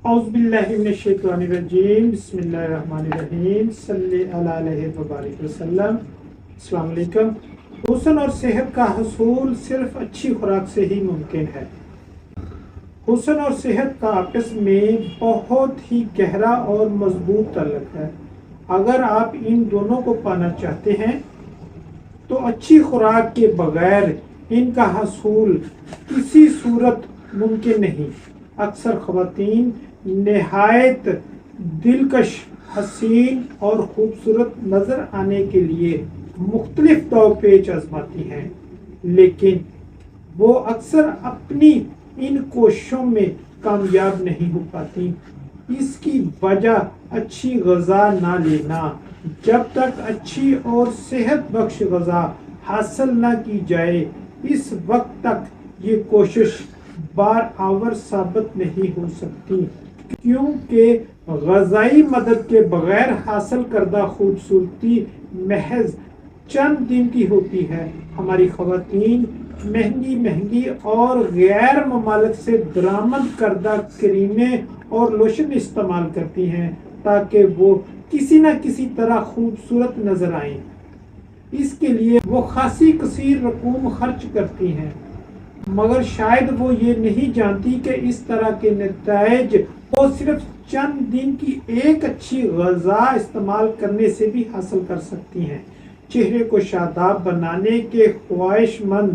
اعوذ باللہ من الشیطان الرجیم بسم اللہ الرحمن الرحیم صلی اللہ علیہ وبارک وسلم۔ السلام علیکم۔ حسن اور صحت کا حصول صرف اچھی خوراک سے ہی ممکن ہے۔ حسن اور صحت کا آپس میں بہت ہی گہرا اور مضبوط تعلق ہے۔ اگر آپ ان دونوں کو پانا چاہتے ہیں تو اچھی خوراک کے بغیر ان کا حصول کسی صورت ممکن نہیں۔ اکثر خواتین نہایت دلکش، حسین اور خوبصورت نظر آنے کے لیے مختلف داؤ پیچ آزماتی ہیں، لیکن وہ اکثر اپنی ان کوششوں میں کامیاب نہیں ہو پاتی۔ اس کی وجہ اچھی غذا نہ لینا۔ جب تک اچھی اور صحت بخش غذا حاصل نہ کی جائے، اس وقت تک یہ کوشش بارآور ثابت نہیں ہو سکتی، کیونکہ غذائی مدد کے بغیر حاصل کردہ خوبصورتی محض چند دن کی ہوتی ہے۔ ہماری خواتین مہنگی اور غیر ممالک سے درآمد کردہ کریمیں اور لوشن استعمال کرتی ہیں تاکہ وہ کسی نہ کسی طرح خوبصورت نظر آئیں۔ اس کے لیے وہ خاصی کثیر رقوم خرچ کرتی ہیں، مگر شاید وہ یہ نہیں جانتی کہ اس طرح کے نتائج وہ صرف چند دن کی ایک اچھی غذا استعمال کرنے سے بھی حاصل کر سکتی ہیں۔ چہرے کو شاداب بنانے کے خواہش مند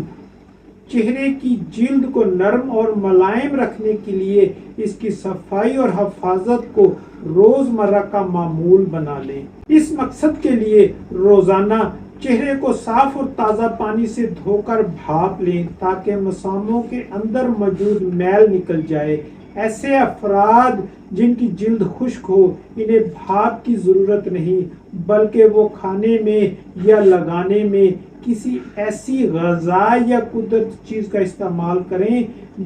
چہرے کی جلد کو نرم اور ملائم رکھنے کے لیے اس کی صفائی اور حفاظت کو روزمرہ کا معمول بنا لیں۔ اس مقصد کے لیے روزانہ چہرے کو صاف اور تازہ پانی سے دھو کر بھاپ لیں تاکہ مساموں کے اندر موجود میل نکل جائے۔ ایسے افراد جن کی جلد خشک ہو، انہیں بھاپ کی ضرورت نہیں، بلکہ وہ کھانے میں یا لگانے میں کسی ایسی غذا یا قدرتی چیز کا استعمال کریں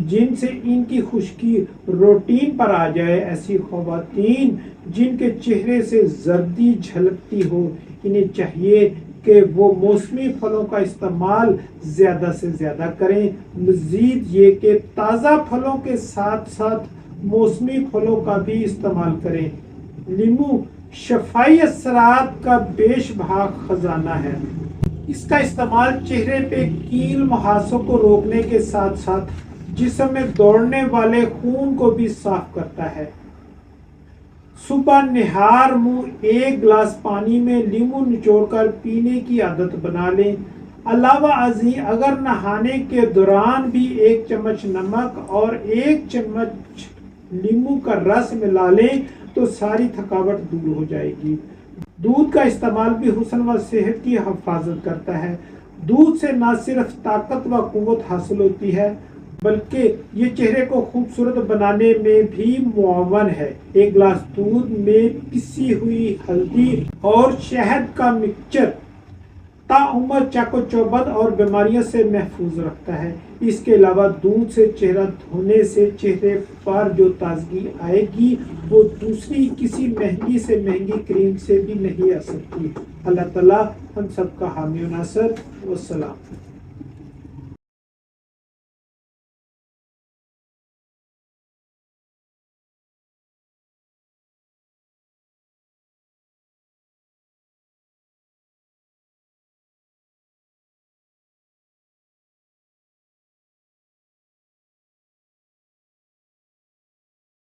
جن سے ان کی خشکی روٹین پر آ جائے۔ ایسی خواتین جن کے چہرے سے زردی جھلکتی ہو، انہیں چاہیے کہ وہ موسمی پھلوں کا استعمال زیادہ سے زیادہ کریں۔ مزید یہ کہ تازہ پھلوں کے ساتھ ساتھ موسمی پھلوں کا بھی استعمال کریں۔ لیمو شفائی اثرات کا بیش بھاگ خزانہ ہے۔ اس کا استعمال چہرے پہ کیل مہاسوں کو روکنے کے ساتھ ساتھ جسم میں دوڑنے والے خون کو بھی صاف کرتا ہے۔ صبح نہار منہ ایک گلاس پانی میں لیمو نچوڑ کر پینے کی عادت بنا لیں۔ علاوہ ازیں اگر نہانے کے دوران بھی ایک چمچ نمک اور ایک چمچ لیمو کا رس ملا لیں تو ساری تھکاوٹ دور ہو جائے گی۔ دودھ کا استعمال بھی حسن و صحت کی حفاظت کرتا ہے۔ دودھ سے نہ صرف طاقت و قوت حاصل ہوتی ہے بلکہ یہ چہرے کو خوبصورت بنانے میں بھی معاون ہے۔ ایک گلاس دودھ میں پسی ہوئی ہلدی اور شہد کا مکسچر تاعمر چاق و چوبند اور بیماریوں سے محفوظ رکھتا ہے۔ اس کے علاوہ دودھ سے چہرہ دھونے سے چہرے پر جو تازگی آئے گی وہ دوسری کسی مہنگی سے مہنگی کریم سے بھی نہیں آ سکتی۔ اللہ تعالیٰ ہم سب کا حامی و ناصر۔ والسلام۔